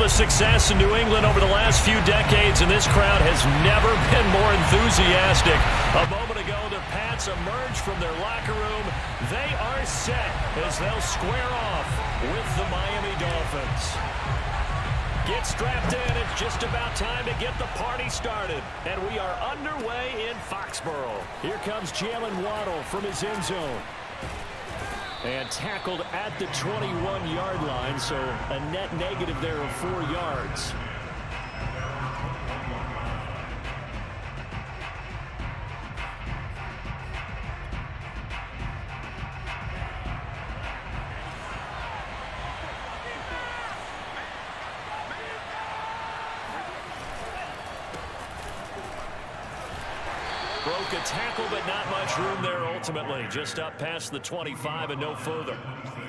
the success in New England over the last few decades, and this crowd has never been more enthusiastic. A moment ago, the Pats emerged from their locker room. They are set as they'll square off with the Miami Dolphins. Get strapped in. It's just about time to get the party started. And we are underway in Foxborough. Here comes Jalen Waddle from his end zone. And tackled at the 21-yard line, so a net negative there of 4 yards. Broke a tackle, but not much room there ultimately. Just up past the 25 and no further.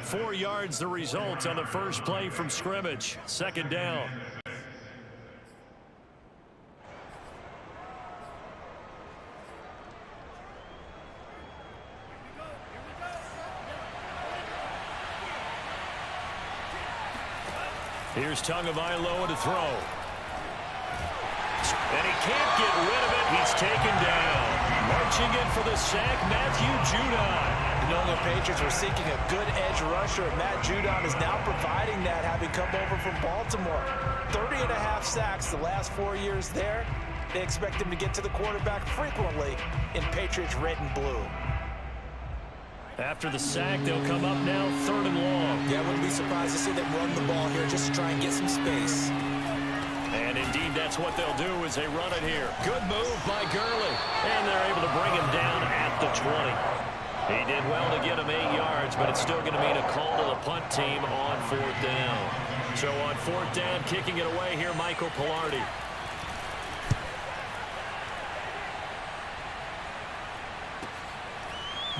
4 yards the result on the first play from scrimmage. Second down. Here's Tagovailoa to throw. And he can't get rid of it. He's taken down. Marching in for the sack, Matthew Judon. You know, the Patriots were seeking a good edge rusher. Matt Judon is now providing that, having come over from Baltimore. 30.5 sacks the last 4 years there. They expect him to get to the quarterback frequently in Patriots red and blue. After the sack, they'll come up now 3rd and long. Yeah, I wouldn't be surprised to see them run the ball here just to try and get some space. And indeed, that's what they'll do as they run it here. Good move by Gurley. And they're able to bring him down at the 20. He did well to get him 8 yards, but it's still going to mean a call to the punt team on 4th down. So on 4th down, kicking it away here, Michael Pilardi.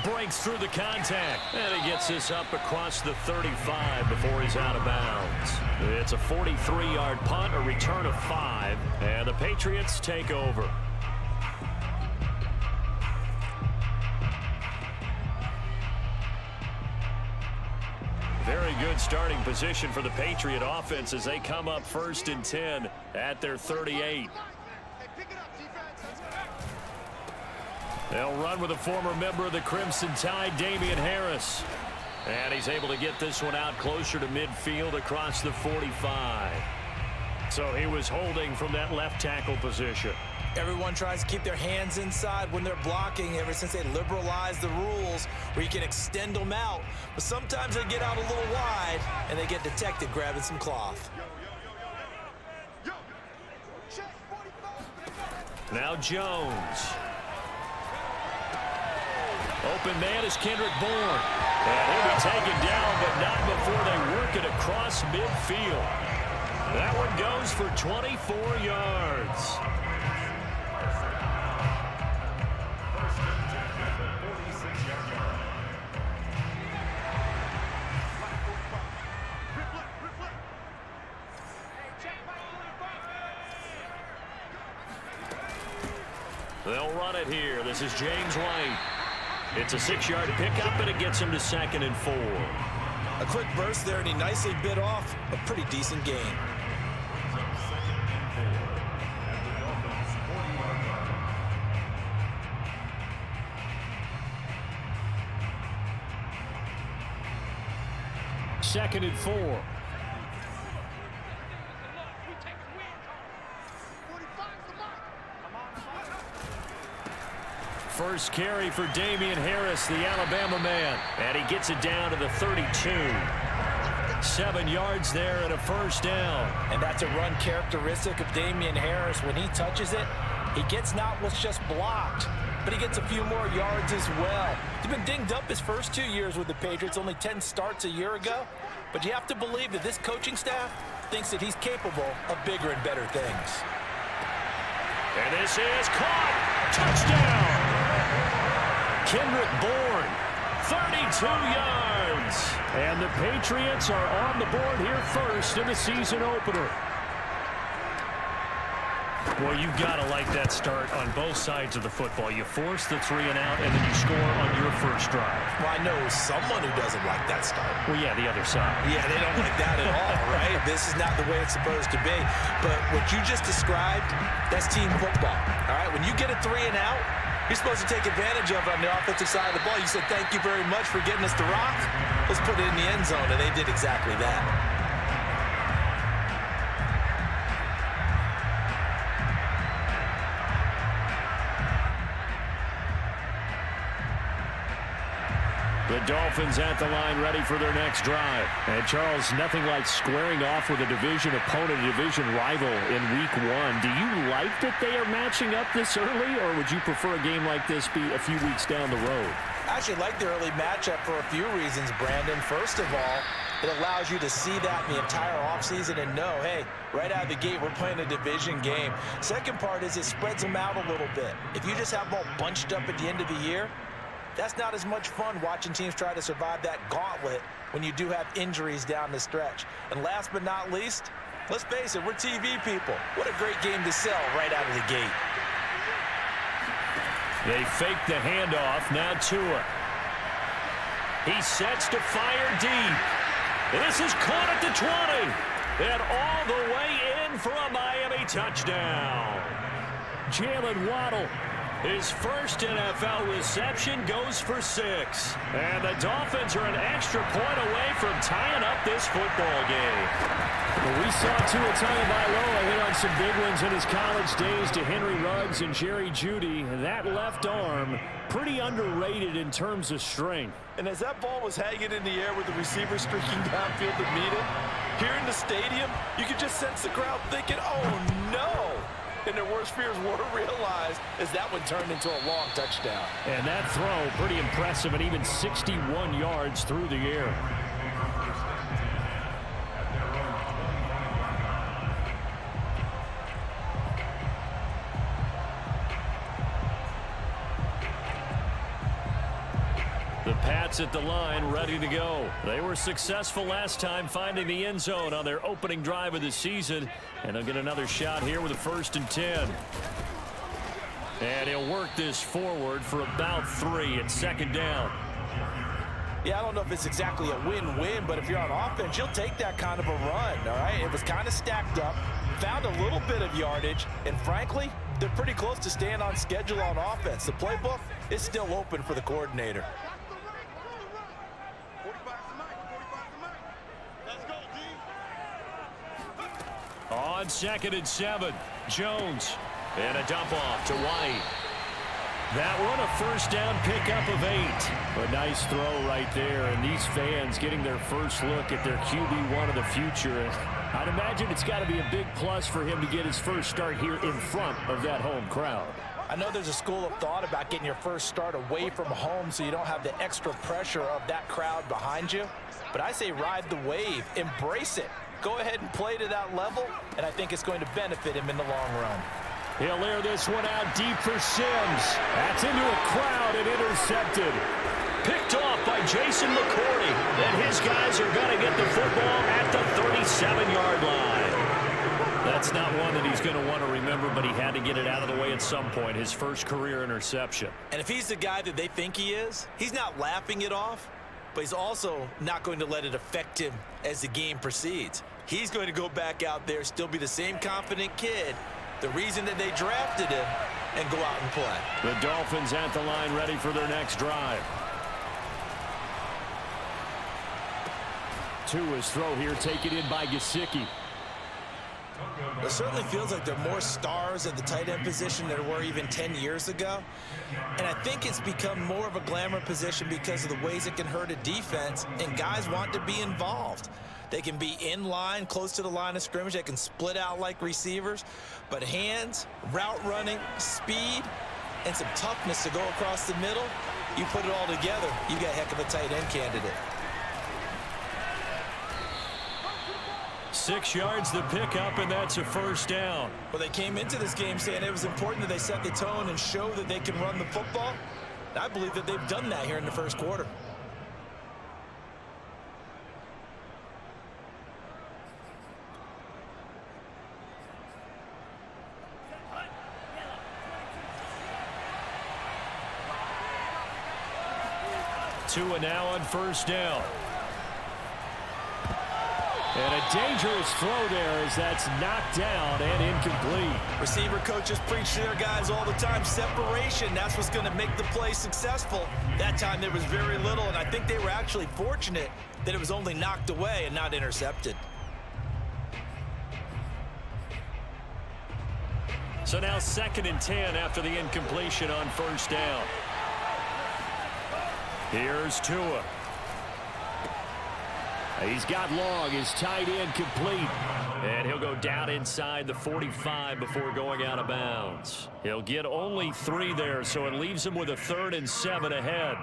Breaks through the contact, and he gets this up across the 35 before he's out of bounds. It's a 43-yard punt, a return of 5, and the Patriots take over. Very good starting position for the Patriot offense as they come up 1st and 10 at their 38. They'll run with a former member of the Crimson Tide, Damian Harris. And he's able to get this one out closer to midfield across the 45. So he was holding from that left tackle position. Everyone tries to keep their hands inside when they're blocking ever since they liberalized the rules where you can extend them out. But sometimes they get out a little wide and they get detected grabbing some cloth. Now Jones. Open man is Kendrick Bourne. And he'll be taken down, but not before they work it across midfield. That one goes for 24 yards. They'll run it here. This is James White. It's a 6-yard pickup, and it gets him to 2nd and 4. A quick burst there, and he nicely bit off a pretty decent gain. Second and 4. First carry for Damian Harris, the Alabama man. And he gets it down to the 32. 7 yards there and a 1st down. And that's a run characteristic of Damian Harris. When he touches it, he gets not what's just blocked, but he gets a few more yards as well. He's been dinged up his first 2 years with the Patriots, only 10 starts a year ago. But you have to believe that this coaching staff thinks that he's capable of bigger and better things. And this is caught. Touchdown. Kendrick Bourne, 32 yards. And the Patriots are on the board here first in the season opener. Well, you've got to like that start on both sides of the football. You force the 3 and out, and then you score on your first drive. Well, I know someone who doesn't like that start. Well, yeah, the other side. Yeah, they don't like that at all, right? This is not the way it's supposed to be. But what you just described, that's team football, all right? When you get a 3 and out, you're supposed to take advantage of it on the offensive side of the ball. You said, thank you very much for getting us the rock. Let's put it in the end zone, and they did exactly that. The Dolphins at the line ready for their next drive. And Charles, nothing like squaring off with a division opponent, a division rival in week 1. Do you like that they are matching up this early, or would you prefer a game like this be a few weeks down the road? I actually like the early matchup for a few reasons, Brandon. First of all, it allows you to see that in the entire offseason and know, hey, right out of the gate, we're playing a division game. Second part is it spreads them out a little bit. If you just have them all bunched up at the end of the year, that's not as much fun watching teams try to survive that gauntlet when you do have injuries down the stretch. And last but not least, let's face it, we're TV people. What a great game to sell right out of the gate. They fake the handoff. Now Tua. He sets to fire deep. This is caught at the 20. And all the way in for a Miami touchdown. Jalen Waddle. His first NFL reception goes for 6. And the Dolphins are an extra point away from tying up this football game. Well, we saw Tua Tagovailoa hit on some big ones in his college days to Henry Ruggs and Jerry Jeudy. That left arm, pretty underrated in terms of strength. And as that ball was hanging in the air with the receiver streaking downfield to meet it, here in the stadium, you could just sense the crowd thinking, oh, no. And their worst fears were realized as that one turned into a long touchdown. And that throw, pretty impressive, and even 61 yards through the air. The Pats at the line, ready to go. They were successful last time finding the end zone on their opening drive of the season. And they'll get another shot here with a 1st and 10. And he'll work this forward for about 3 at 2nd down. Yeah, I don't know if it's exactly a win-win, but if you're on offense, you'll take that kind of a run, all right? It was kind of stacked up, found a little bit of yardage, and frankly, they're pretty close to staying on schedule on offense. The playbook is still open for the coordinator. On 2nd and 7, Jones. And a dump off to White. That one a 1st down pickup of 8. A nice throw right there. And these fans getting their first look at their QB1 of the future. And I'd imagine it's got to be a big plus for him to get his first start here in front of that home crowd. I know there's a school of thought about getting your first start away from home so you don't have the extra pressure of that crowd behind you. But I say ride the wave. Embrace it. Go ahead and play to that level, and I think it's going to benefit him in the long run. He'll air this one out deep for Sims. That's into a crowd and intercepted. Picked off by Jason McCourty. And his guys are going to get the football at the 37-yard line. That's not one that he's going to want to remember, but he had to get it out of the way at some point. His first career interception. And if he's the guy that they think he is, he's not laughing it off, but he's also not going to let it affect him as the game proceeds. He's going to go back out there, still be the same confident kid, the reason that they drafted him, and go out and play. The Dolphins at the line ready for their next drive. Tua's throw here taken in by Gesicki. It certainly feels like there are more stars at the tight end position than there were even 10 years ago. And I think it's become more of a glamour position because of the ways it can hurt a defense, and guys want to be involved. They can be in line, close to the line of scrimmage. They can split out like receivers. But hands, route running, speed, and some toughness to go across the middle, you put it all together, you got a heck of a tight end candidate. 6 yards the pickup, and that's a 1st down. Well, they came into this game saying it was important that they set the tone and show that they can run the football. I believe that they've done that here in the first quarter. Tua now on first down. And a dangerous throw there as that's knocked down and incomplete. Receiver coaches preach to their guys all the time. Separation, that's what's going to make the play successful. That time there was very little, and I think they were actually fortunate that it was only knocked away and not intercepted. So now 2nd and 10 after the incompletion on first down. Here's Tua. He's got long, his tight end complete. And he'll go down inside the 45 before going out of bounds. He'll get only 3 there, so it leaves him with a 3rd and 7 ahead.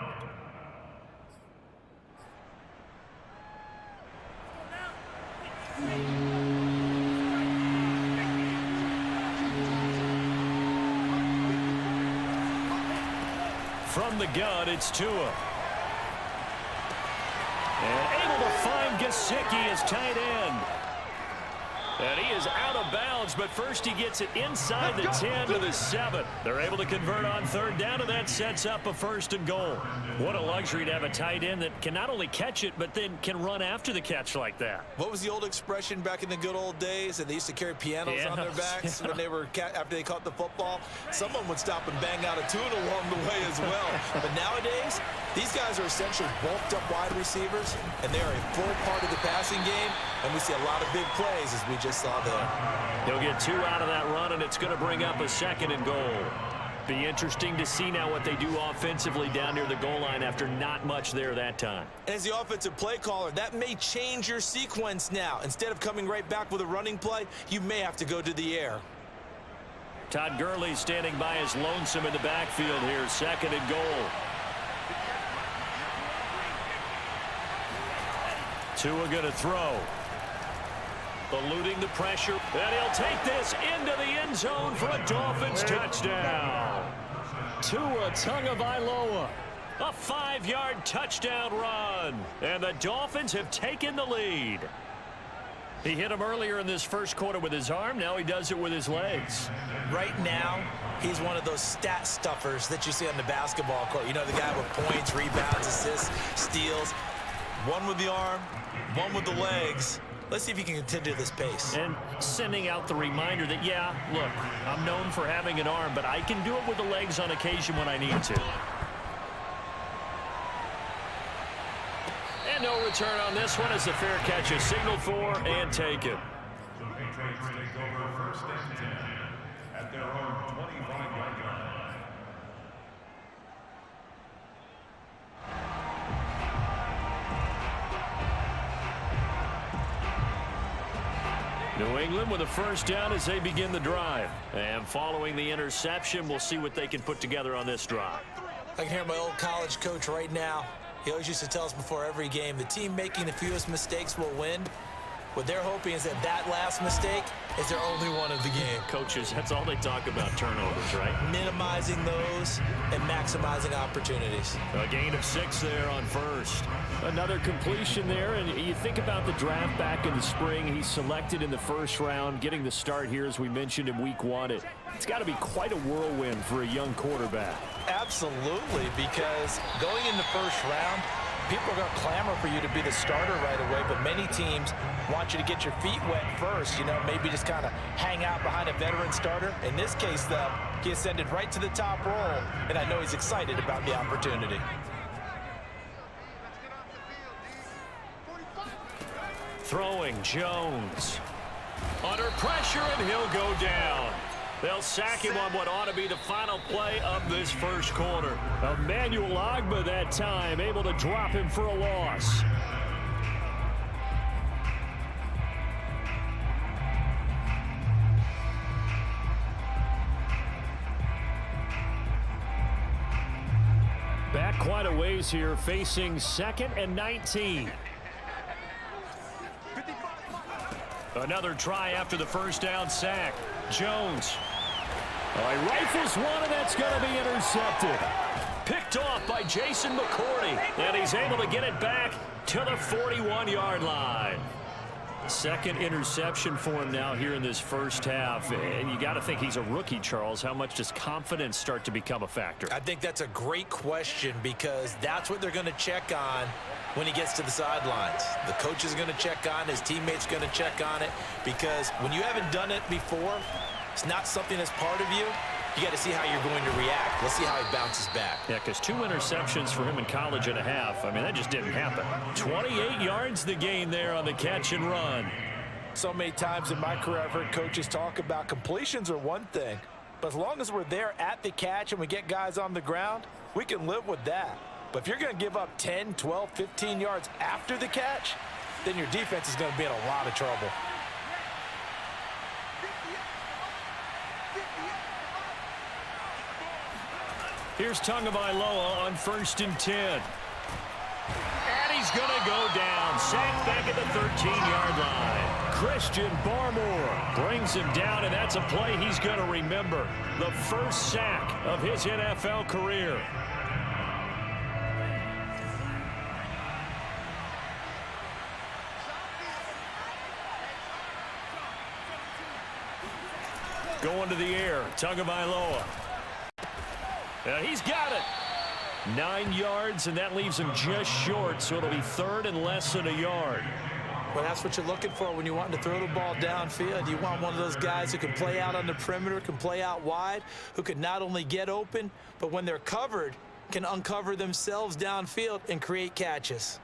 From the gun, it's Tua. And able to find Gesicki as tight end. And he is out of bounds, but first he gets it inside the 10 to the 7. They're able to convert on 3rd down, and that sets up a 1st and goal. What a luxury to have a tight end that can not only catch it, but then can run after the catch like that. What was the old expression back in the good old days? And they used to carry pianos on their backs when they were after they caught the football. Someone would stop and bang out a tune along the way as well. But nowadays, these guys are essentially bulked up wide receivers, and they're a full part of the passing game, and we see a lot of big plays as we just saw there. He'll get 2 out of that run, and it's going to bring up a 2nd and goal. Be interesting to see now what they do offensively down near the goal line after not much there that time. As the offensive play caller, that may change your sequence now. Instead of coming right back with a running play, you may have to go to the air. Todd Gurley standing by his lonesome in the backfield here, 2nd and goal. Tua going to throw. Eluding the pressure, and he'll take this into the end zone for a Dolphins touchdown. Tua Tagovailoa, a 5-yard touchdown run, and the Dolphins have taken the lead. He hit him earlier in this first quarter with his arm. Now he does it with his legs. Right now, he's one of those stat stuffers that you see on the basketball court. You know, the guy with points, rebounds, assists, steals. One with the arm, one with the legs. Let's see if he can continue this pace. And sending out the reminder that, yeah, look, I'm known for having an arm, but I can do it with the legs on occasion when I need to. And no return on this one as the fair catch is signaled for and taken. The Patriots take over 1st and 10 at their own 25-yard line. New England with a 1st down as they begin the drive. And following the interception, we'll see what they can put together on this drive. I can hear my old college coach right now. He always used to tell us before every game, the team making the fewest mistakes will win. What they're hoping is that that last mistake is their only one of the game. Coaches, that's all they talk about, turnovers, right? Minimizing those and maximizing opportunities. A gain of 6 there on first. Another completion there, and you think about the draft back in the spring. He's selected in the 1st round, getting the start here, as we mentioned, in week 1. It's got to be quite a whirlwind for a young quarterback. Absolutely, because going in the 1st round, people are going to clamor for you to be the starter right away, but many teams want you to get your feet wet first, you know, maybe just kind of hang out behind a veteran starter. In this case, though, he ascended right to the top role, and I know he's excited about the opportunity. Throwing Jones. Under pressure, and he'll go down. They'll sack him on what ought to be the final play of this 1st quarter. Emmanuel Ogbah that time, able to drop him for a loss. Back quite a ways here, facing 2nd and 19. Another try after the 1st down sack. Jones. Oh, he rifles one, and that's going to be intercepted. Picked off by Jason McCourty, and he's able to get it back to the 41-yard line. Second interception for him now here in this first half. And you got to think he's a rookie, Charles. How much does confidence start to become a factor? I think that's a great question because that's what they're going to check on when he gets to the sidelines. The coach is going to check on, his teammates going to check on it, because when you haven't done it before, it's not something that's part of you. You got to see how you're going to react. Let's see how he bounces back. Yeah, because 2 interceptions for him in college and a half. I mean, that just didn't happen. 28 yards the gain there on the catch and run. So many times in my career, I've heard coaches talk about completions are one thing, but as long as we're there at the catch and we get guys on the ground, we can live with that. But if you're going to give up 10, 12, 15 yards after the catch, then your defense is going to be in a lot of trouble. Here's Tagovailoa on 1st and 10. And he's going to go down. Sacked back at the 13-yard line. Christian Barmore brings him down, and that's a play he's going to remember. The first sack of his NFL career. Going to the air, Tagovailoa. He's got it. 9 yards, and that leaves him just short, so it'll be 3rd and less than a yard. Well, that's what you're looking for when you want to throw the ball downfield. You want one of those guys who can play out on the perimeter, can play out wide, who can not only get open, but when they're covered, can uncover themselves downfield and create catches.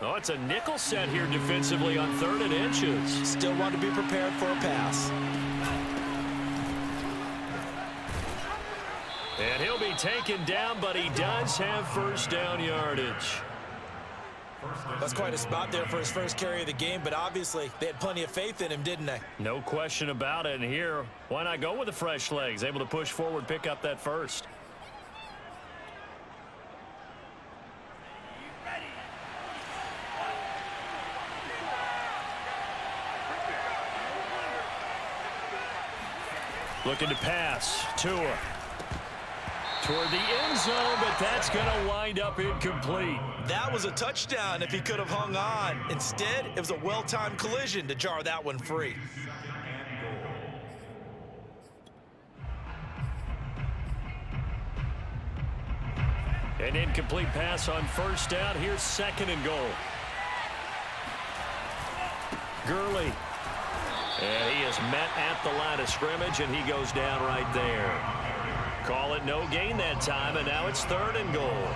Oh, it's a nickel set here defensively on 3rd and inches. Still want to be prepared for a pass. And he'll be taken down, but he does have first down yardage. That's quite a spot there for his first carry of the game, but obviously they had plenty of faith in him, didn't they? No question about it. And here, why not go with the fresh legs? Able to push forward, pick up that first. Looking to pass. Tua. Toward the end zone, but that's going to wind up incomplete. That was a touchdown if he could have hung on. Instead, it was a well-timed collision to jar that one free. An incomplete pass on first down. Here's 2nd and goal. Gurley. And he is met at the line of scrimmage, and he goes down right there. Call it no gain that time, and now it's 3rd and goal.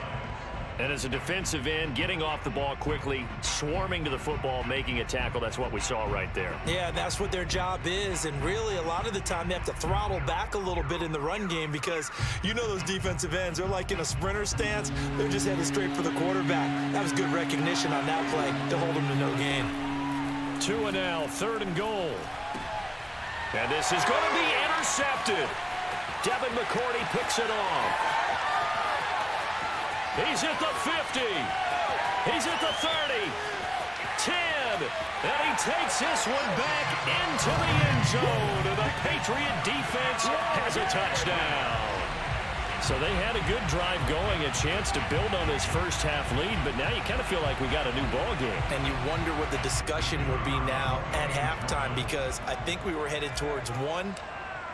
And as a defensive end, getting off the ball quickly, swarming to the football, making a tackle, that's what we saw right there. Yeah, that's what their job is, and really a lot of the time they have to throttle back a little bit in the run game because you know those defensive ends, they're like in a sprinter stance. They're just headed straight for the quarterback. That was good recognition on that play to hold them to no gain. Tua now, 3rd and goal. And this is going to be intercepted. Devin McCourty picks it off. He's at the 50. He's at the 30. 10. And he takes this one back into the end zone. And the Patriot defense has a touchdown. So they had a good drive going, a chance to build on this first half lead, but now you kind of feel like we got a new ball game. And you wonder what the discussion will be now at halftime because I think we were headed towards one.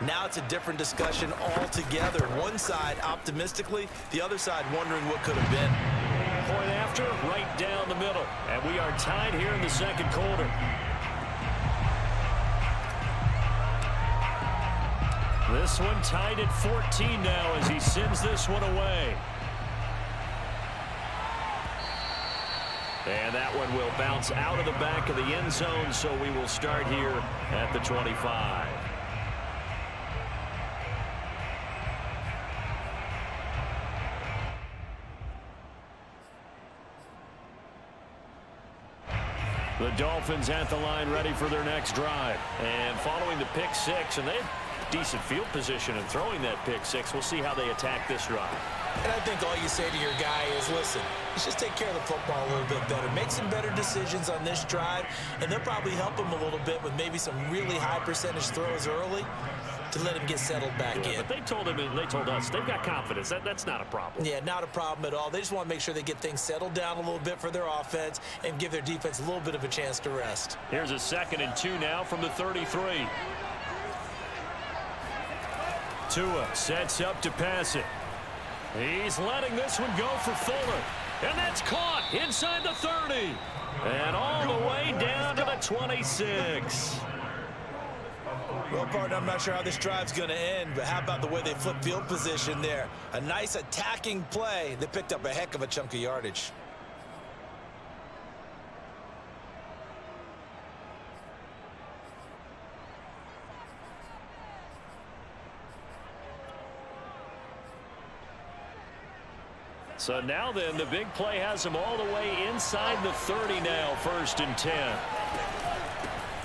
Now it's a different discussion altogether. One side optimistically, the other side wondering what could have been. Point after, right down the middle. And we are tied here in the 2nd quarter. This one tied at 14 now as he sends this one away. And that one will bounce out of the back of the end zone, so we will start here at the 25. The Dolphins at the line ready for their next drive. And following the pick six, and they have decent field position in throwing that pick six. We'll see how they attack this drive. And I think all you say to your guy is, listen, let's just take care of the football a little bit better. Make some better decisions on this drive, and they'll probably help him a little bit with maybe some really high percentage throws early. to let him get settled back in. But they told him and they told us they've got confidence. That's not a problem. Yeah, not a problem at all. They just want to make sure they get things settled down a little bit for their offense and give their defense a little bit of a chance to rest. Here's a 2nd and 2 now from the 33. Tua sets up to pass it. He's letting this one go for Fuller. And that's caught inside the 30. And all the way down to the 26. Well, partner, I'm not sure how this drive's going to end, but how about the way they flip field position there? A nice attacking play that picked up a heck of a chunk of yardage. So now then, the big play has them all the way inside the 30 now, 1st and 10.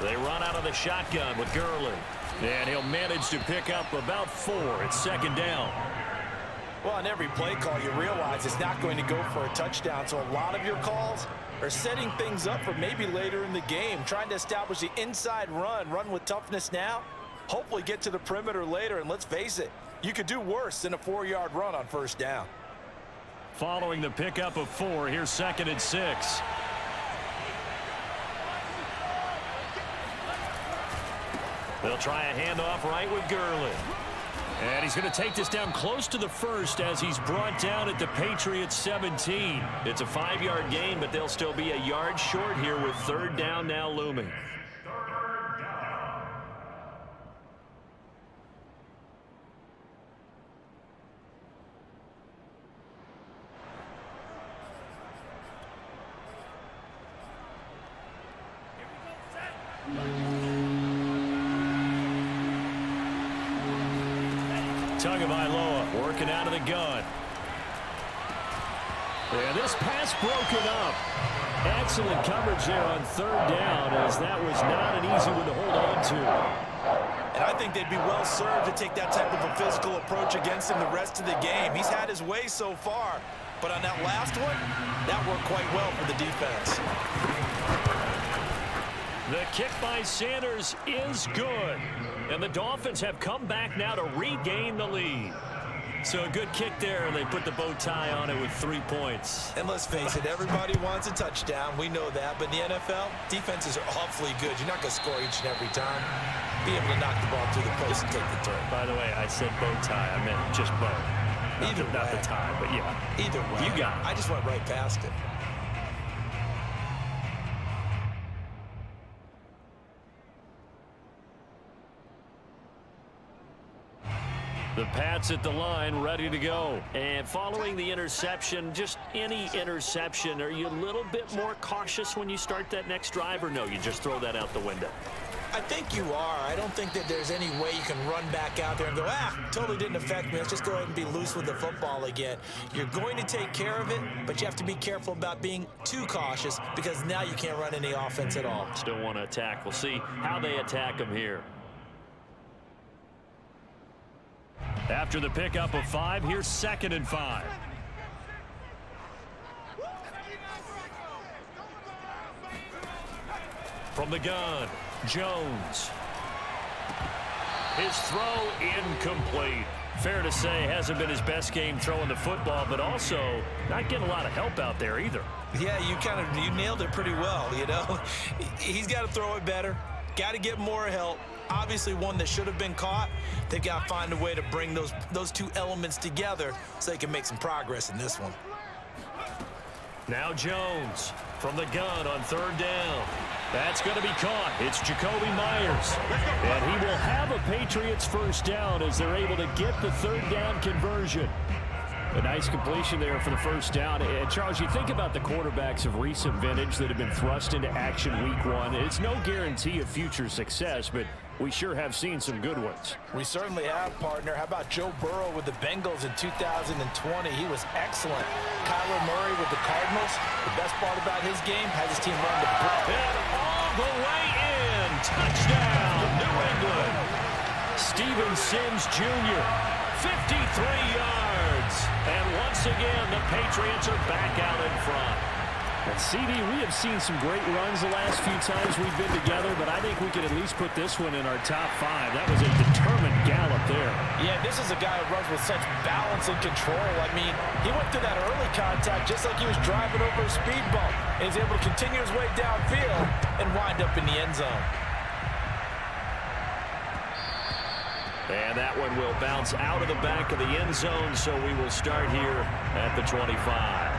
They run out of the shotgun with Gurley. And he'll manage to pick up about 4. It's 2nd down. Well, on every play call, you realize it's not going to go for a touchdown. So a lot of your calls are setting things up for maybe later in the game, trying to establish the inside run with toughness now, hopefully get to the perimeter later. And let's face it, you could do worse than a 4-yard run on 1st down. Following the pickup of 4, here's 2nd and 6. They'll try a handoff right with Gurley. And he's going to take this down close to the 1st as he's brought down at the Patriots 17. It's a 5-yard gain, but they'll still be a yard short here with 3rd down now looming. Tagovailoa working out of the gun. And this pass broken up. Excellent coverage there on 3rd down, as that was not an easy one to hold on to. And I think they'd be well served to take that type of a physical approach against him the rest of the game. He's had his way so far, but on that last one, that worked quite well for the defense. The kick by Sanders is good. And the Dolphins have come back now to regain the lead. So a good kick there, and they put the bow tie on it with 3 points. And let's face it, everybody wants a touchdown. We know that. But in the NFL, defenses are awfully good. You're not going to score each and every time. Be able to knock the ball through the post and take the turn. By the way, I said bow tie. I meant just bow. Not the tie, but yeah. Either way. You got it. I just went right past it. The Pats at the line, ready to go. And following the interception, just any interception, are you a little bit more cautious when you start that next drive, or no, you just throw that out the window? I think you are. I don't think that there's any way you can run back out there and go, totally didn't affect me. Let's just go ahead and be loose with the football again. You're going to take care of it, but you have to be careful about being too cautious, because now you can't run any offense at all. Still want to attack. We'll see how they attack them here. After the pickup of 5, here's 2nd and 5. From the gun, Jones. His throw incomplete. Fair to say, hasn't been his best game throwing the football, but also not getting a lot of help out there either. Yeah, you nailed it pretty well, you know. He's got to throw it better. Got to get more help. Obviously one that should have been caught. They've got to find a way to bring those two elements together so they can make some progress in this one. Now Jones from the gun on 3rd down. That's going to be caught. It's Jacoby Myers. And he will have a Patriots 1st down as they're able to get the 3rd down conversion. A nice completion there for the 1st down. And Charles, you think about the quarterbacks of recent vintage that have been thrust into action week 1. It's no guarantee of future success, but we sure have seen some good ones. We certainly have, partner. How about Joe Burrow with the Bengals in 2020? He was excellent. Kyler Murray with the Cardinals. The best part about his game, has his team run the ball. And all the way in. Touchdown, New England. Steven Sims Jr., 53 yards. And once again, the Patriots are back out in front. And CD, we have seen some great runs the last few times we've been together, but I think we can at least put this one in our top 5. That was a determined gallop there. Yeah, this is a guy who runs with such balance and control. I mean, he went through that early contact just like he was driving over a speed bump. And he's able to continue his way downfield and wind up in the end zone. And that one will bounce out of the back of the end zone, so we will start here at the 25.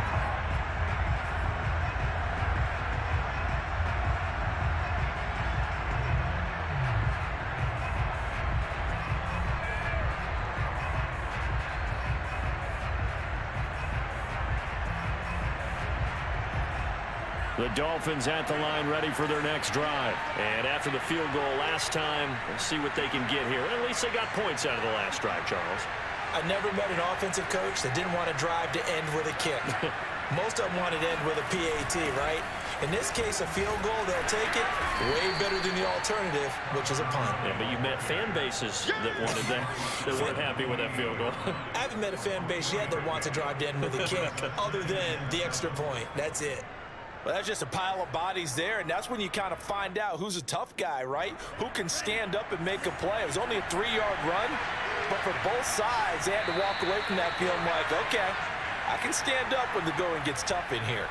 The Dolphins at the line ready for their next drive. And after the field goal last time, we'll see what they can get here. At least they got points out of the last drive, Charles. I never met an offensive coach that didn't want to drive to end with a kick. Most of them wanted to end with a PAT, right? In this case, a field goal, they'll take it way better than the alternative, which is a punt. Yeah, but you met fan bases that wanted that, that weren't happy with that field goal. I haven't met a fan base yet that wants to drive to end with a kick, other than the extra point. That's it. Well, that's just a pile of bodies there, and that's when you kind of find out who's a tough guy, right? Who can stand up and make a play. It was only a 3-yard run, but for both sides, they had to walk away from that feeling like, okay, I can stand up when the going gets tough in here.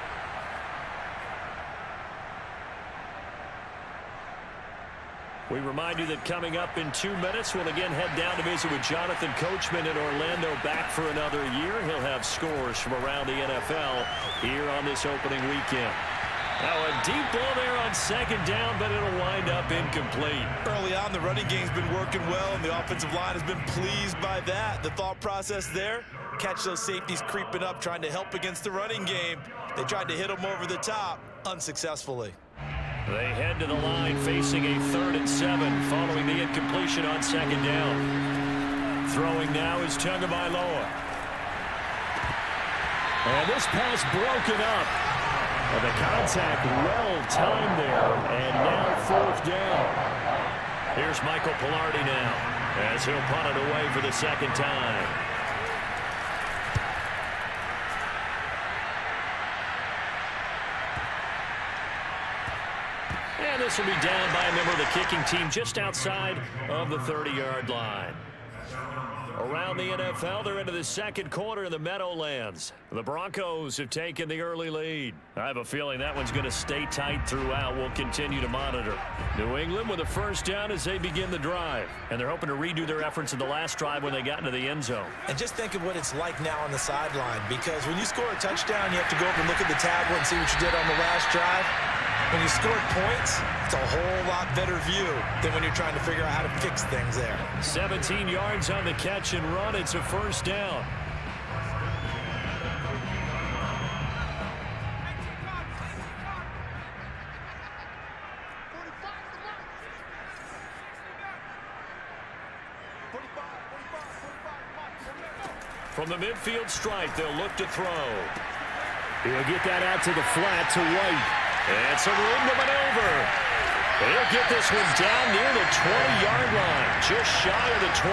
We remind you that coming up in 2 minutes, we'll again head down to visit with Jonathan Coachman in Orlando, back for another year. He'll have scores from around the NFL here on this opening weekend. Now a deep ball there on second down, but it'll wind up incomplete. Early on, the running game's been working well, and the offensive line has been pleased by that. The thought process there, catch those safeties creeping up, trying to help against the running game. They tried to hit them over the top, unsuccessfully. They head to the line facing a 3rd and 7 following the incompletion on second down. Throwing now is Tagovailoa. And this pass broken up. And the contact well timed there. And now 4th down. Here's Michael Pilardi now as he'll punt it away for the second time. And this will be down by a member of the kicking team just outside of the 30-yard line. Around the NFL, they're into the second quarter in the Meadowlands. The Broncos have taken the early lead. I have a feeling that one's going to stay tight throughout. We'll continue to monitor. New England with a first down as they begin the drive. And they're hoping to redo their efforts in the last drive when they got into the end zone. And just think of what it's like now on the sideline, because when you score a touchdown, you have to go over and look at the tablet and see what you did on the last drive. When you scored points, it's a whole lot better view than when you're trying to figure out how to fix things there. 17 yards on the catch and run. It's a first down. From the midfield stripe, they'll look to throw. He'll get that out to the flat to White. And some room to maneuver. He'll get this one down near the 20-yard line, just shy of the 20.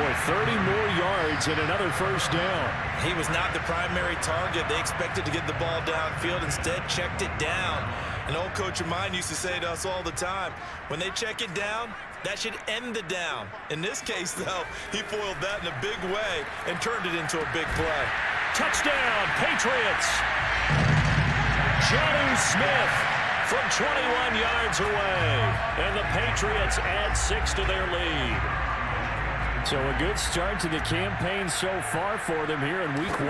Boy, 30 more yards and another first down. He was not the primary target. They expected to get the ball downfield. Instead, checked it down. An old coach of mine used to say to us all the time, when they check it down, that should end the down. In this case, though, he foiled that in a big way and turned it into a big play. Touchdown, Patriots. Jonnu Smith from 21 yards away. And the Patriots add 6 to their lead. So a good start to the campaign so far for them here in week 1.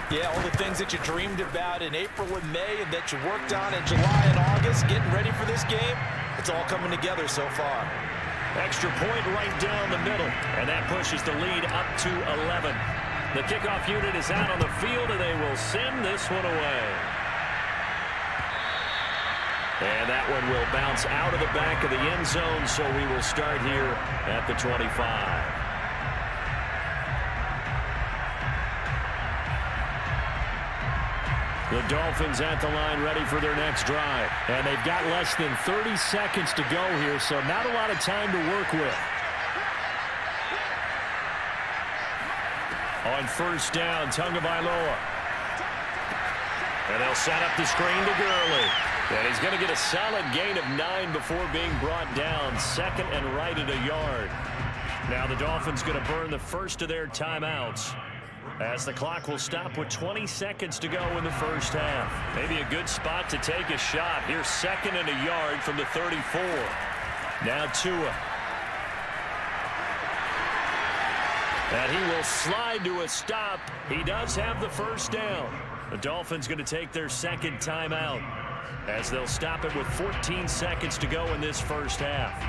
Yeah, all the things that you dreamed about in April and May and that you worked on in July and August, getting ready for this game, it's all coming together so far. Extra point right down the middle. And that pushes the lead up to 11. The kickoff unit is out on the field, and they will send this one away. And that one will bounce out of the back of the end zone, so we will start here at the 25. The Dolphins at the line ready for their next drive. And they've got less than 30 seconds to go here, so not a lot of time to work with. On first down, Tagovailoa. And they'll set up the screen to Gurley. And he's going to get a solid gain of 9 before being brought down. Second and right at a yard. Now the Dolphins going to burn the first of their timeouts, as the clock will stop with 20 seconds to go in the first half. Maybe a good spot to take a shot. Here's second and a yard from the 34. Now Tua. And he will slide to a stop. He does have the first down. The Dolphins going to take their second timeout, as they'll stop it with 14 seconds to go in this first half.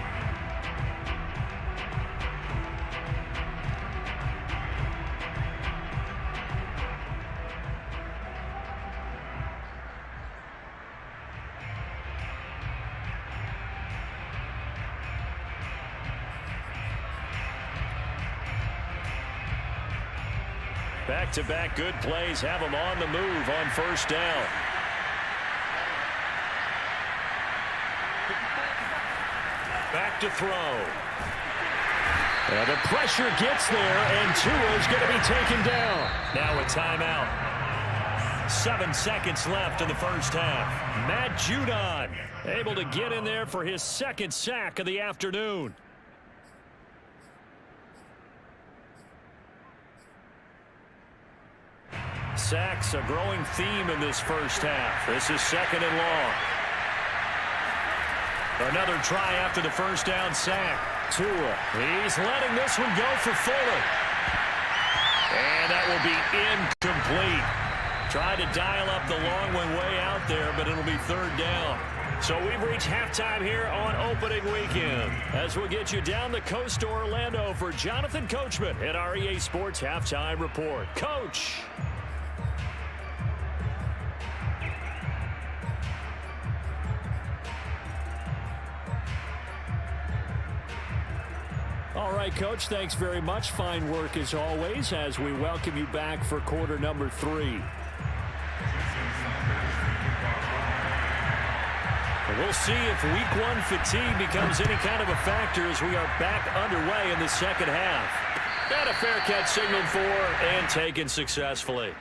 Back-to-back good plays have them on the move on first down. Back to throw. And the pressure gets there, and Tua's going to be taken down. Now a timeout. 7 seconds left in the first half. Matt Judon able to get in there for his second sack of the afternoon. Sacks a growing theme in this first half. This is second and long. Another try after the first down sack. Tua, he's letting this one go for Fuller. And that will be incomplete. Tried to dial up the long one way out there, but it'll be third down. So we've reached halftime here on opening weekend, as we'll get you down the coast to Orlando for Jonathan Coachman at our EA Sports Halftime Report. Coach. All right, Coach, thanks very much. Fine work as always as we welcome you back for quarter number 3. We'll see if week 1 fatigue becomes any kind of a factor as we are back underway in the second half. And a fair catch signaled for and taken successfully.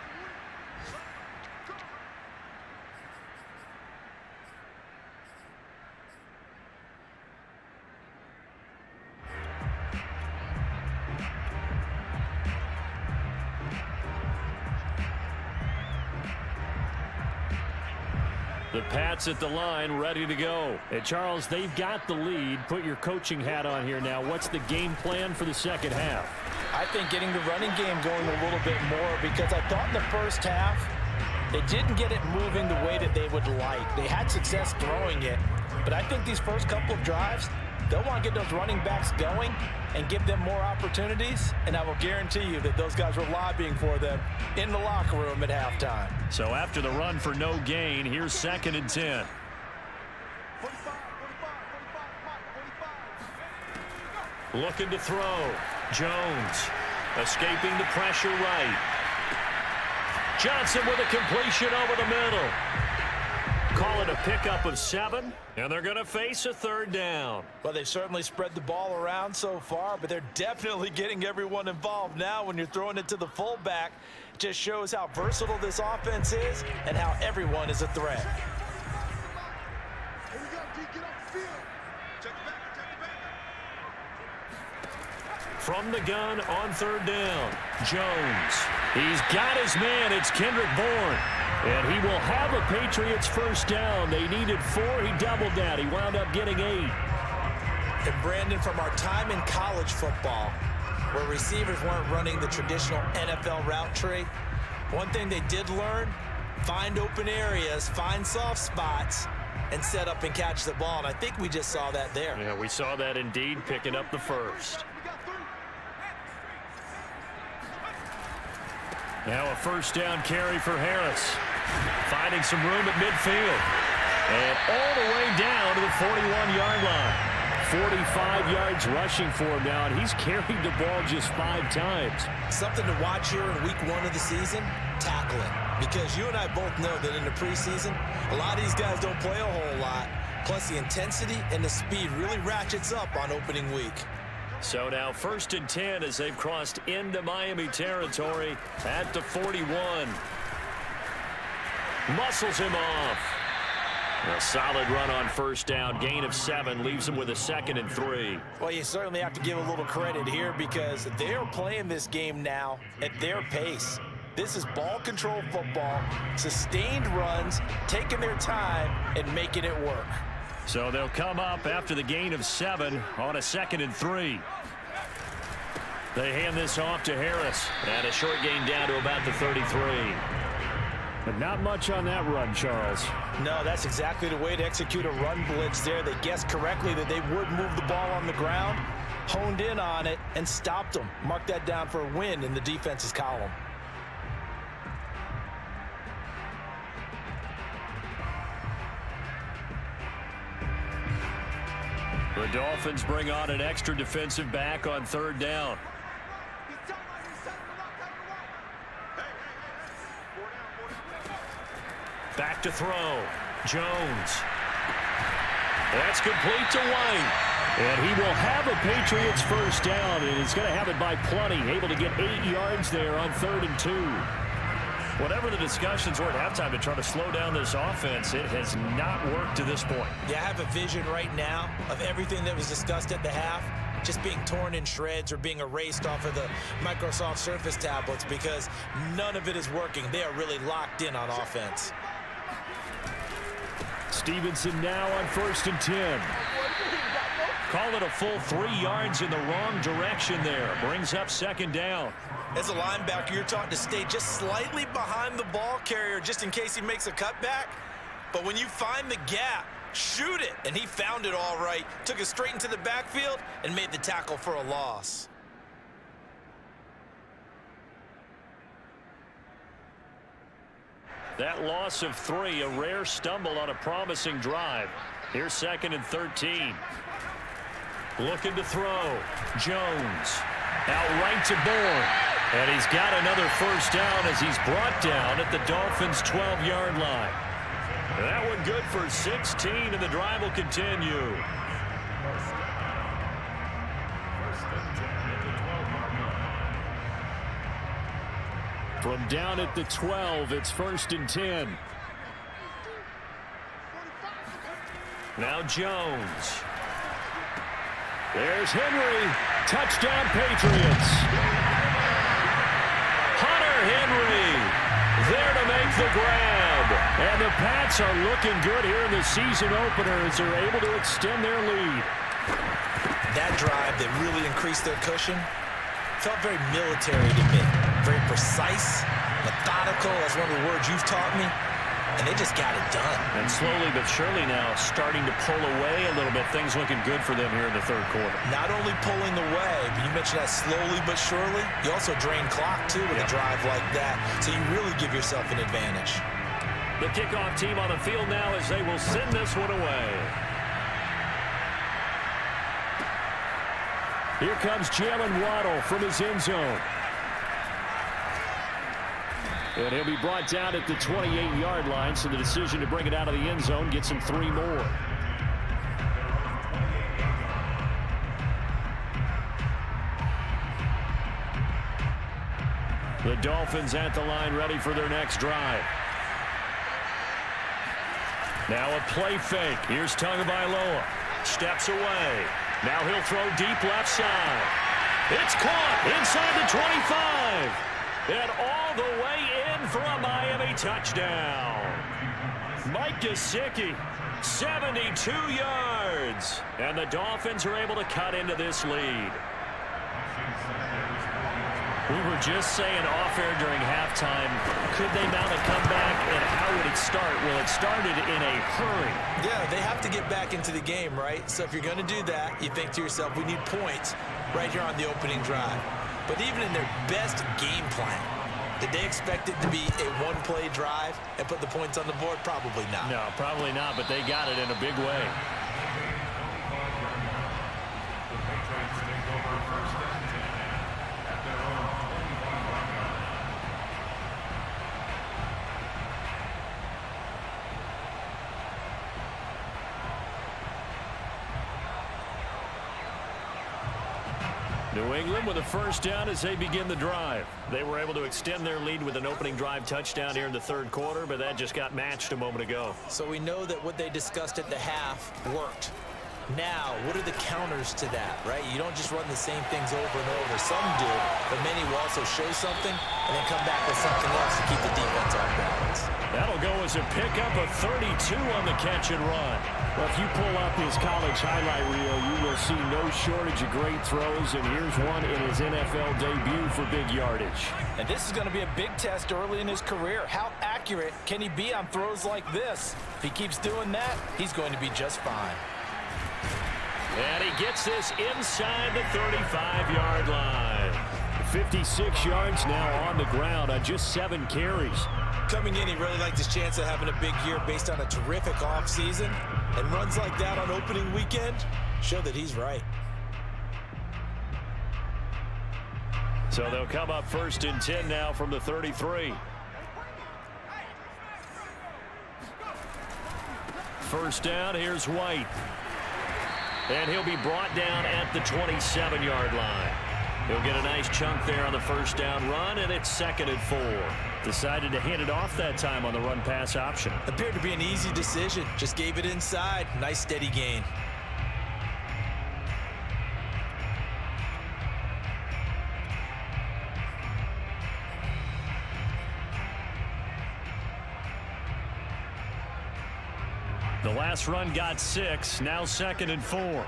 The Pats at the line, ready to go. And Charles, they've got the lead. Put your coaching hat on here now. What's the game plan for the second half? I think getting the running game going a little bit more, because I thought in the first half they didn't get it moving the way that they would like. They had success throwing it, but I think these first couple of drives, they'll want to get those running backs going and give them more opportunities, and I will guarantee you that those guys were lobbying for them in the locker room at halftime. So after the run for no gain, here's second and 10. Looking to throw. Jones escaping the pressure right. Johnson with a completion over the middle. Call it a pickup of 7, and they're going to face a third down. Well, they've certainly spread the ball around so far, but they're definitely getting everyone involved now. When you're throwing it to the fullback, it just shows how versatile this offense is and how everyone is a threat. From the gun on third down, Jones. He's got his man. It's Kendrick Bourne. And he will have a Patriots first down. They needed 4. He doubled that. He wound up getting 8. And Brandon, from our time in college football, where receivers weren't running the traditional NFL route tree, one thing they did learn, find open areas, find soft spots, and set up and catch the ball. And I think we just saw that there. Yeah, we saw that indeed, picking up the first. Now a first down carry for Harris. Finding some room at midfield. And all the way down to the 41-yard line. 45 yards rushing for him now, and he's carried the ball just 5 times. Something to watch here in week 1 of the season, tackling. Because you and I both know that in the preseason, a lot of these guys don't play a whole lot. Plus the intensity and the speed really ratchets up on opening week. So now first and 10 as they've crossed into Miami territory at the 41. Muscles him off. A solid run on first down. Gain of 7 leaves him with a 2nd and 3. Well, you certainly have to give a little credit here because they're playing this game now at their pace. This is ball control football, sustained runs, taking their time and making it work. So they'll come up after the gain of 7 on a 2nd and 3. They hand this off to Harris. And a short gain down to about the 33. But not much on that run, Charles. No, that's exactly the way to execute a run blitz there. They guessed correctly that they would move the ball on the ground, honed in on it, and stopped them. Mark that down for a win in the defense's column. The Dolphins bring on an extra defensive back on 3rd down. Back to throw. Jones. That's complete to White. And he will have a Patriots first down, and he's going to have it by plenty. Able to get 8 yards there on 3rd and 2. Whatever the discussions were at halftime to try to slow down this offense, it has not worked to this point. Yeah, I have a vision right now of everything that was discussed at the half just being torn in shreds or being erased off of the Microsoft Surface tablets because none of it is working. They are really locked in on offense. Stevenson now on 1st and 10. Call it a full 3 yards in the wrong direction there. Brings up 2nd down. As a linebacker, you're taught to stay just slightly behind the ball carrier just in case he makes a cutback. But when you find the gap, shoot it. And he found it all right. Took it straight into the backfield and made the tackle for a loss. That loss of 3, a rare stumble on a promising drive. Here's 2nd and 13. Looking to throw. Jones. Out right to Bourne. And he's got another first down as he's brought down at the Dolphins' 12-yard line. That one good for 16, and the drive will continue. From down at the 12, it's 1st and 10. Now Jones. There's Henry. Touchdown, Patriots. Hunter Henry there to make the grab. And the Pats are looking good here in the season opener as they're able to extend their lead. That drive that really increased their cushion felt very military to me. Very precise, methodical. That's one of the words you've taught me. And they just got it done. And slowly but surely now starting to pull away a little bit. Things looking good for them here in the 3rd quarter. Not only pulling away, but you mentioned that slowly but surely. You also drain clock, too, with a drive like that. So you really give yourself an advantage. The kickoff team on the field now as they will send this one away. Here comes Jalen Waddle from his end zone. And he'll be brought down at the 28-yard line, so the decision to bring it out of the end zone gets him 3 more. The Dolphins at the line ready for their next drive. Now a play fake. Here's Tagovailoa. Steps away. Now he'll throw deep left side. It's caught inside the 25. And all the way in for a Miami touchdown. Mike Gesicki, 72 yards. And the Dolphins are able to cut into this lead. We were just saying off-air during halftime, could they mount a comeback and how would it start? Well, it started in a hurry. Yeah, they have to get back into the game, right? So if you're going to do that, you think to yourself, we need points right here on the opening drive. But even in their best game plan, did they expect it to be a one-play drive and put the points on the board? Probably not. No, probably not, but they got it in a big way. New England with a first down as they begin the drive. They were able to extend their lead with an opening drive touchdown here in the third quarter, but that just got matched a moment ago. So we know that what they discussed at the half worked. Now, what are the counters to that, right? You don't just run the same things over and over. Some do, but many will also show something and then come back with something else to keep the defense off balance. That'll go as a pickup of 32 on the catch and run. Well, if you pull up his college highlight reel, you will see no shortage of great throws, and here's one in his NFL debut for big yardage. And this is going to be a big test early in his career. How accurate can he be on throws like this? If he keeps doing that, he's going to be just fine. And he gets this inside the 35-yard line. 56 yards now on the ground on just 7 carries. Coming in, he really liked his chance of having a big year based on a terrific offseason. And runs like that on opening weekend show that he's right. So they'll come up 1st and 10 now from the 33. First down, here's White. And he'll be brought down at the 27-yard line. He'll get a nice chunk there on the first down run, and it's 2nd and 4. Decided to hand it off that time on the run-pass option. Appeared to be an easy decision. Just gave it inside. Nice steady gain. The last run got 6, now 2nd and 4.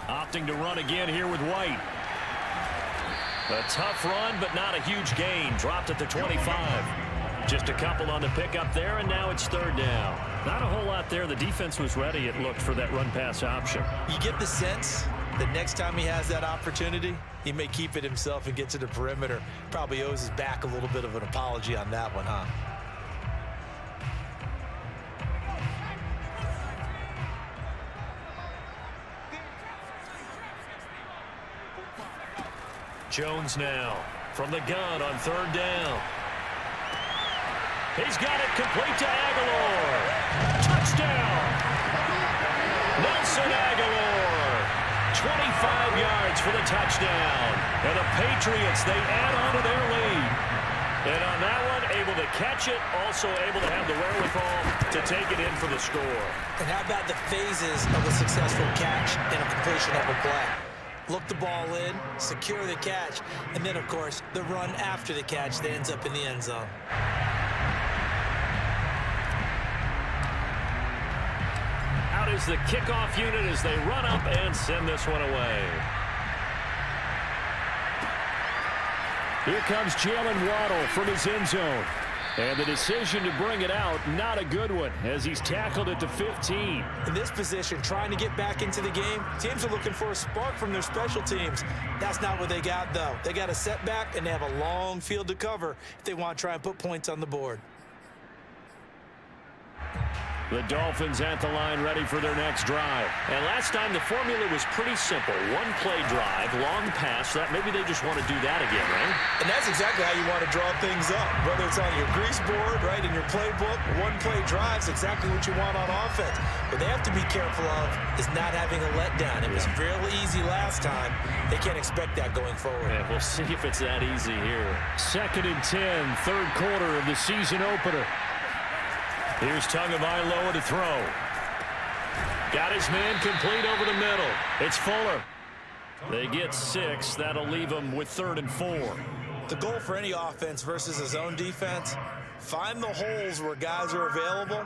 Opting to run again here with White. A tough run, but not a huge gain. Dropped at the 25. Just a couple on the pickup there, and now it's 3rd down. Not a whole lot there. The defense was ready, it looked, for that run-pass option. You get the sense that next time he has that opportunity, he may keep it himself and get to the perimeter. Probably owes his back a little bit of an apology on that one, huh? Jones now from the gun on 3rd down. He's got it complete to Aguilar. Touchdown! Nelson Aguilar. 25 yards for the touchdown. And the Patriots, they add on to their lead. And on that one, able to catch it, also able to have the wherewithal to take it in for the score. And how about the phases of a successful catch and a completion of a play? Look the ball in, secure the catch, and then, of course, the run after the catch that ends up in the end zone. Out is the kickoff unit as they run up and send this one away. Here comes Jalen Waddle from his end zone. And the decision to bring it out, not a good one, as he's tackled at the 15. In this position, trying to get back into the game, teams are looking for a spark from their special teams. That's not what they got, though. They got a setback, and they have a long field to cover if they want to try and put points on the board. The Dolphins at the line ready for their next drive. And last time the formula was pretty simple. One play drive, long pass. That maybe they just want to do that again, right? And that's exactly how you want to draw things up. Whether it's on your grease board, right, in your playbook, one play drive's exactly what you want on offense. What they have to be careful of is not having a letdown. It was fairly easy last time. They can't expect that going forward. Yeah, we'll see if it's that easy here. 2nd and 10, 3rd quarter of the season opener. Here's Tagovailoa to throw. Got his man complete over the middle. It's Fuller. They get 6. That'll leave them with 3rd and 4. The goal for any offense versus a zone defense, find the holes where guys are available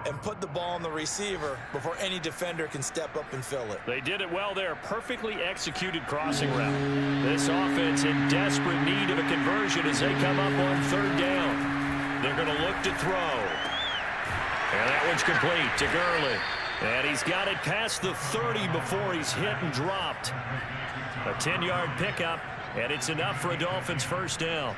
and put the ball on the receiver before any defender can step up and fill it. They did it well there. Perfectly executed crossing route. This offense in desperate need of a conversion as they come up on 3rd down. They're going to look to throw. And that one's complete to Gurley. And he's got it past the 30 before he's hit and dropped. A 10-yard pickup, and it's enough for a Dolphins first down.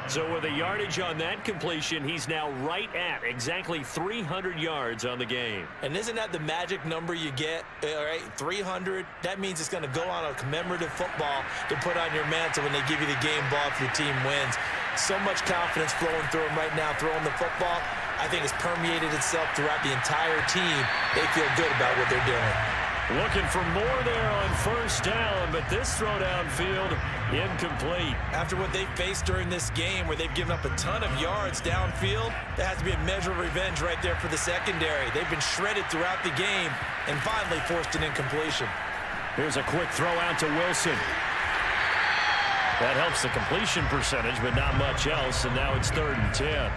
So with a yardage on that completion, he's now right at exactly 300 yards on the game. And isn't that the magic number you get? All right, 300. That means it's going to go on a commemorative football to put on your mantle when they give you the game ball if your team wins. So much confidence flowing through him right now, throwing the football. I think it's permeated itself throughout the entire team. They feel good about what they're doing. Looking for more there on first down, but this throw downfield incomplete. After what they faced during this game where they've given up a ton of yards downfield, there has to be a measure of revenge right there for the secondary. They've been shredded throughout the game and finally forced an incompletion. Here's a quick throw out to Wilson. That helps the completion percentage, but not much else, and now it's 3rd and 10.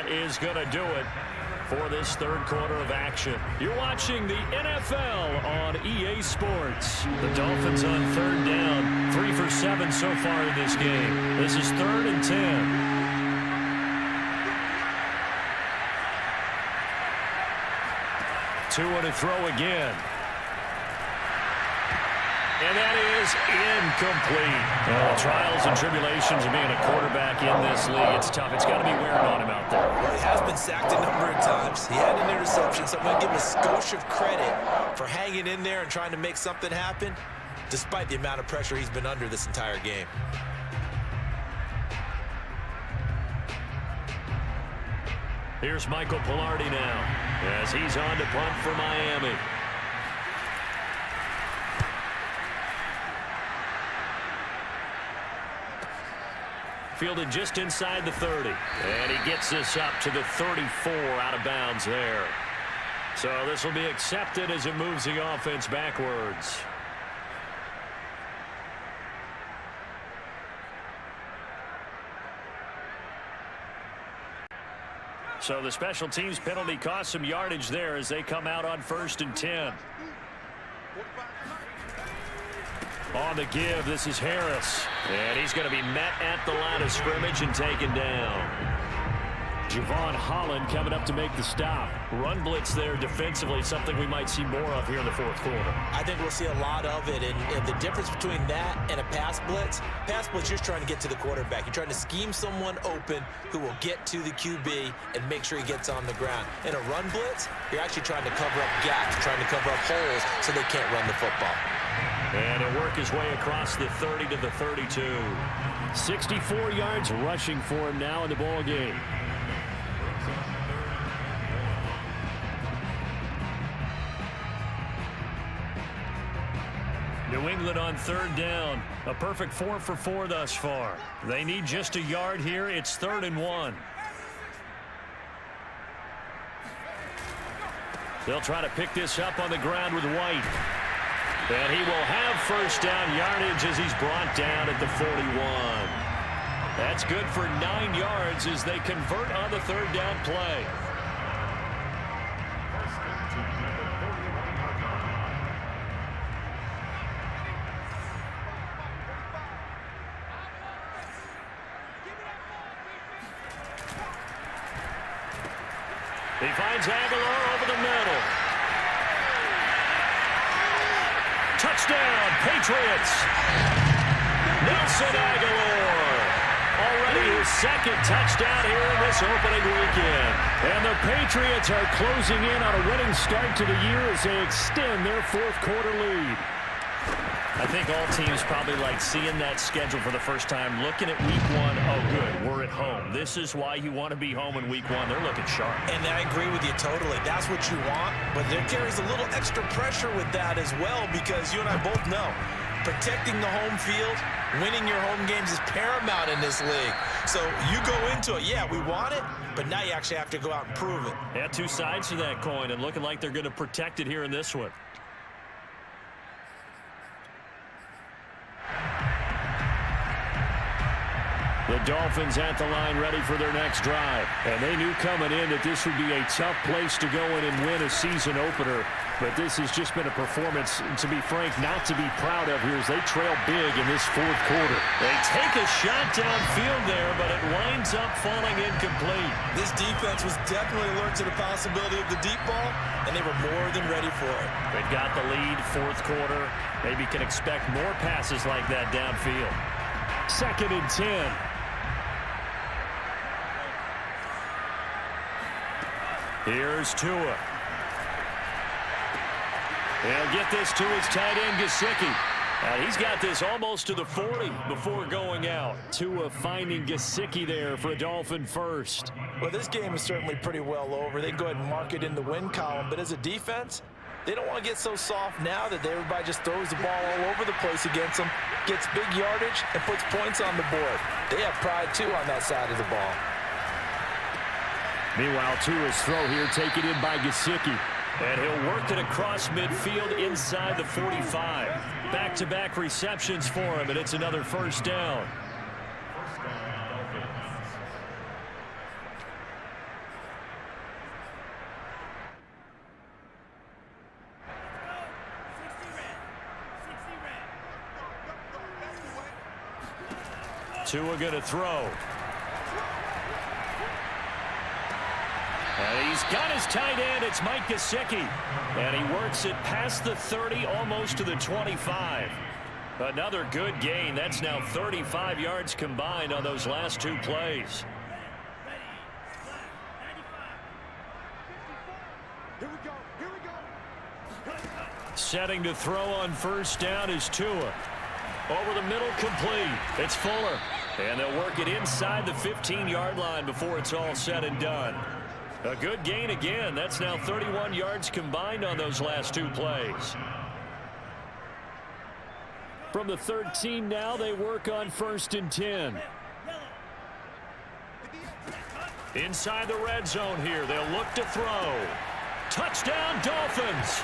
Is going to do it for this 3rd quarter of action. You're watching the NFL on EA Sports. The Dolphins on 3rd down, 3 for 7 so far in this game. This is 3rd and 10. Tua to throw again. And that is incomplete. Trials and tribulations of being a quarterback in this league. It's tough. It's got to be wearing on him out there. Well, he has been sacked a number of times. He had an interception, so I'm going to give him a skosh of credit for hanging in there and trying to make something happen, despite the amount of pressure he's been under this entire game. Here's Michael Pilardi now as he's on to punt for Miami. Fielded just inside the 30. And he gets this up to the 34 out of bounds there. So this will be accepted as it moves the offense backwards. So the special teams penalty cost some yardage there as they come out on 1st and 10. On the give, this is Harris. And he's going to be met at the line of scrimmage and taken down. Javon Holland coming up to make the stop. Run blitz there defensively, something we might see more of here in the 4th quarter. I think we'll see a lot of it, and the difference between that and a pass blitz, you're just trying to get to the quarterback. You're trying to scheme someone open who will get to the QB and make sure he gets on the ground. In a run blitz, you're actually trying to cover up gaps, trying to cover up holes so they can't run the football. And he'll work his way across the 30 to the 32. 64 yards rushing for him now in the ball game. New England on 3rd down. A perfect 4 for 4 thus far. They need just a yard here. It's 3rd and 1. They'll try to pick this up on the ground with White. And he will have first down yardage as he's brought down at the 41. That's good for 9 yards as they convert on the 3rd down play. He finds Aguilar over the middle. Touchdown, Patriots. Nelson Aguilar. Already his 2nd touchdown here in this opening weekend. And the Patriots are closing in on a winning start to the year as they extend their 4th quarter lead. I think all teams probably like seeing that schedule for the first time, looking at week 1. Oh, good, we're at home. This is why you want to be home in week 1. They're looking sharp. And I agree with you totally. That's what you want, but there carries a little extra pressure with that as well because you and I both know protecting the home field, winning your home games is paramount in this league. So you go into it, yeah, we want it, but now you actually have to go out and prove it. Yeah, 2 sides to that coin and looking like they're going to protect it here in this one. The Dolphins at the line ready for their next drive. And they knew coming in that this would be a tough place to go in and win a season opener. But this has just been a performance, to be frank, not to be proud of here as they trail big in this 4th quarter. They take a shot downfield there, but it winds up falling incomplete. This defense was definitely alert to the possibility of the deep ball, and they were more than ready for it. They've got the lead, 4th quarter. Maybe can expect more passes like that downfield. 2nd and 10. Here's Tua. He'll get this to his tight end, Gesicki. And he's got this almost to the 40 before going out. Tua finding Gesicki there for a Dolphin first. Well, this game is certainly pretty well over. They can go ahead and mark it in the win column. But as a defense, they don't want to get so soft now that everybody just throws the ball all over the place against them, gets big yardage, and puts points on the board. They have pride, too, on that side of the ball. Meanwhile, Tua's throw here taken in by Gesicki. And he'll work it across midfield inside the 45. Back-to-back receptions for him, and it's another first down. Tua going to throw. And he's got his tight end. It's Mike Gesicki. And he works it past the 30, almost to the 25. Another good gain. That's now 35 yards combined on those last two plays. Setting to throw on first down is Tua. Over the middle, complete. It's Fuller. And they'll work it inside the 15-yard line before it's all said and done. A good gain again. That's now 31 yards combined on those last two plays. From the 13 now, they work on 1st and 10. Inside the red zone here. They'll look to throw. Touchdown, Dolphins.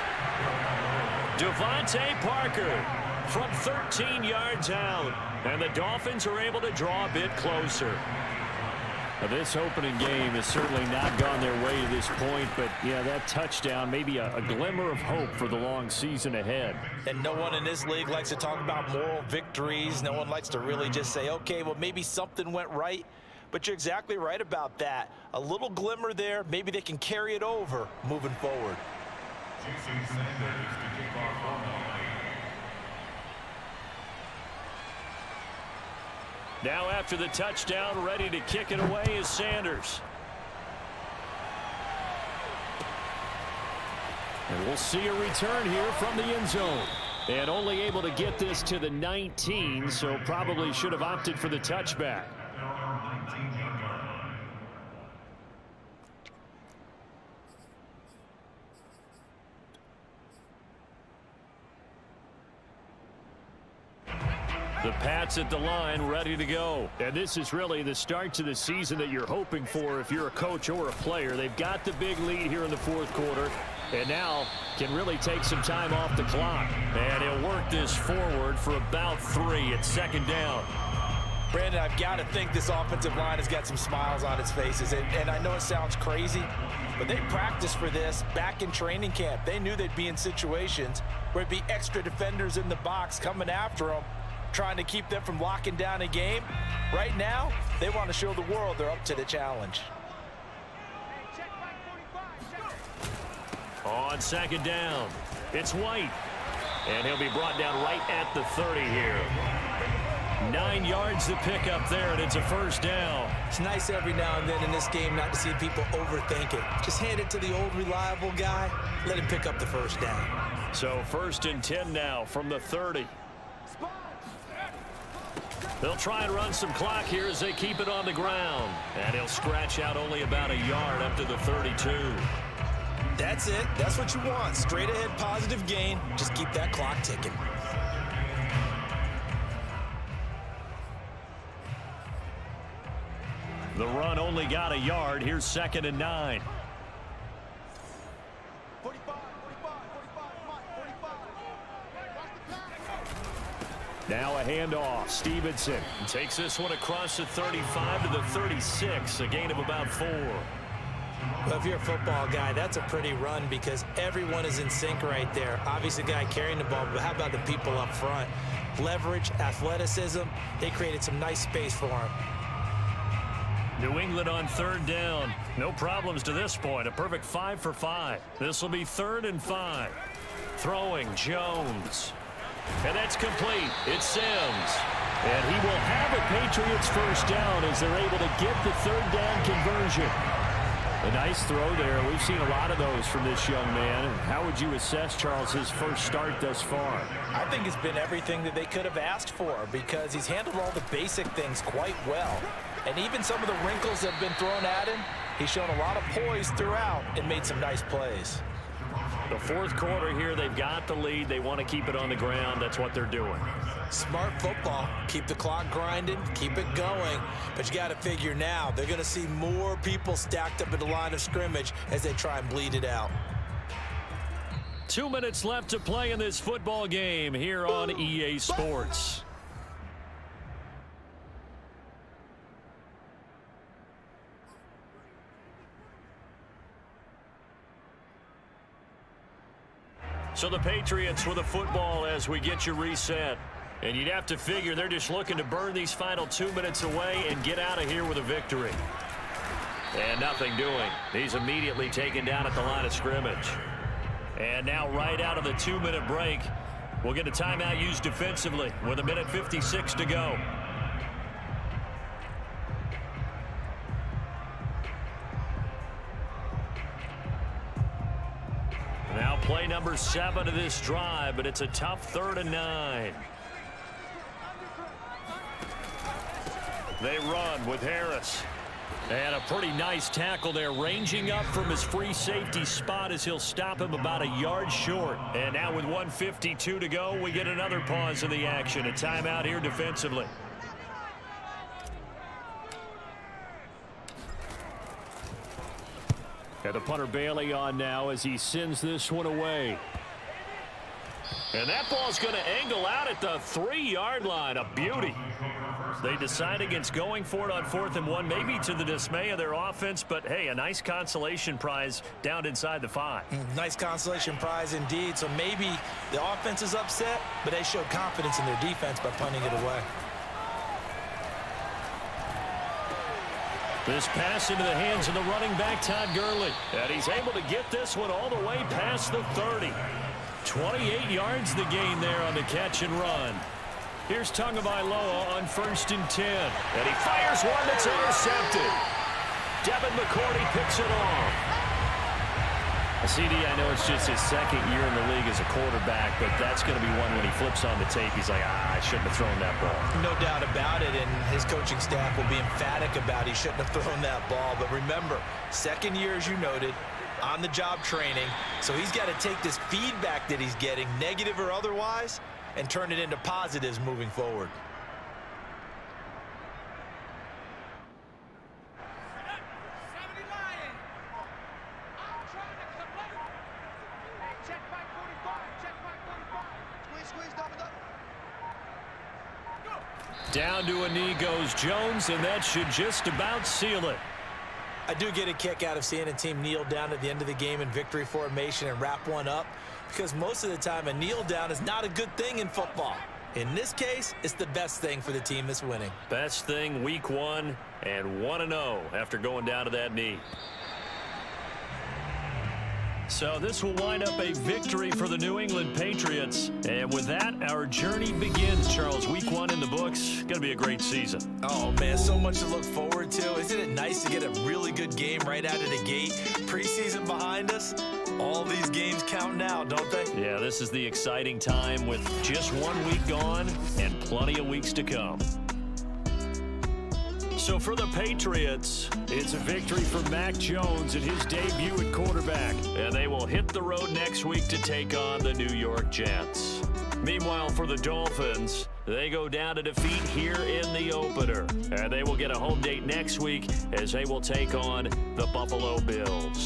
Devontae Parker from 13 yards out. And the Dolphins are able to draw a bit closer. This opening game has certainly not gone their way to this point, but yeah, that touchdown, maybe a glimmer of hope for the long season ahead. And no one in this league likes to talk about moral victories. No one likes to really just say, okay, well, maybe something went right. But you're exactly right about that. A little glimmer there. Maybe they can carry it over moving forward. Now after the touchdown, ready to kick it away is Sanders. And we'll see a return here from the end zone. And only able to get this to the 19, so probably should have opted for the touchback. The Pats at the line, ready to go. And this is really the start to the season that you're hoping for if you're a coach or a player. They've got the big lead here in the fourth quarter, and now can really take some time off the clock. And he'll work this forward for about 3. It's 2nd down. Brandon, I've got to think this offensive line has got some smiles on its faces. And I know it sounds crazy, but they practiced for this back in training camp. They knew they'd be in situations where it'd be extra defenders in the box coming after them, trying to keep them from locking down a game. Right now, they want to show the world they're up to the challenge. On 2nd down, it's White. And he'll be brought down right at the 30 here. 9 yards to pick up there, and it's a first down. It's nice every now and then in this game not to see people overthink it. Just hand it to the old reliable guy, let him pick up the first down. So 1st and 10 now from the 30. They'll try and run some clock here as they keep it on the ground. And he'll scratch out only about a yard up to the 32. That's it. That's what you want. Straight ahead positive gain. Just keep that clock ticking. The run only got a yard. Here's 2nd and 9. Now a handoff. Stevenson Takes this one across the 35 to the 36. A gain of about 4. Well, if you're a football guy, that's a pretty run because everyone is in sync right there. Obviously, the guy carrying the ball, but how about the people up front? Leverage, athleticism. They created some nice space for him. New England on 3rd down. No problems to this point. A perfect 5 for 5. This will be 3rd and 5. Throwing Jones. And that's complete. It's Sims. And he will have a Patriots first down as they're able to get the 3rd down conversion. A nice throw there. We've seen a lot of those from this young man. How would you assess, Charles, his first start thus far? I think it's been everything that they could have asked for because he's handled all the basic things quite well. And even some of the wrinkles that have been thrown at him, he's shown a lot of poise throughout and made some nice plays. The fourth quarter here, they've got the lead. They want to keep it on the ground. That's what they're doing. Smart football. Keep the clock grinding, keep it going. But you got to figure now, they're going to see more people stacked up at the line of scrimmage as they try and bleed it out. 2 minutes left to play in this football game here on EA Sports. So the Patriots with the football as we get you reset. And you'd have to figure they're just looking to burn these final 2 minutes away and get out of here with a victory. And nothing doing. He's immediately taken down at the line of scrimmage. And now right out of the 2-minute break, we'll get a timeout used defensively with 1:56 to go. Now play number 7 of this drive, but it's a tough 3rd and 9. They run with Harris. And a pretty nice tackle there, ranging up from his free safety spot as he'll stop him about a yard short. And now with 1:52 to go, we get another pause in the action. A timeout here defensively. And the punter Bailey on now as he sends this one away. And that ball's going to angle out at the 3-yard line. A beauty. They decide against going for it on 4th and 1, maybe to the dismay of their offense. But, hey, a nice consolation prize down inside the 5. Nice consolation prize indeed. So maybe the offense is upset, but they showed confidence in their defense by punting it away. This pass into the hands of the running back, Todd Gurley. And he's able to get this one all the way past the 30. 28 yards the gain there on the catch and run. Here's Tagovailoa on 1st and 10. And he fires one that's intercepted. Devin McCourty picks it off. CD, I know it's just his 2nd year in the league as a quarterback, but that's going to be one when he flips on the tape. He's like, I shouldn't have thrown that ball. No doubt about it, and his coaching staff will be emphatic about he shouldn't have thrown that ball. But remember, 2nd year, as you noted, on-the-job training. So he's got to take this feedback that he's getting, negative or otherwise, and turn it into positives moving forward. Down to a knee goes Jones, and that should just about seal it. I do get a kick out of seeing a team kneel down at the end of the game in victory formation and wrap one up, because most of the time a kneel down is not a good thing in football. In this case, it's the best thing for the team that's winning. Best thing week 1 and 1-0 after going down to that knee. So this will wind up a victory for the New England Patriots. And with that, our journey begins, Charles. Week 1 in the books. Going to be a great season. Oh, man, so much to look forward to. Isn't it nice to get a really good game right out of the gate? Preseason behind us. All these games count now, don't they? Yeah, this is the exciting time with just 1 week gone and plenty of weeks to come. So for the Patriots, it's a victory for Mac Jones in his debut at quarterback. And they will hit the road next week to take on the New York Jets. Meanwhile, for the Dolphins, they go down to defeat here in the opener. And they will get a home date next week as they will take on the Buffalo Bills.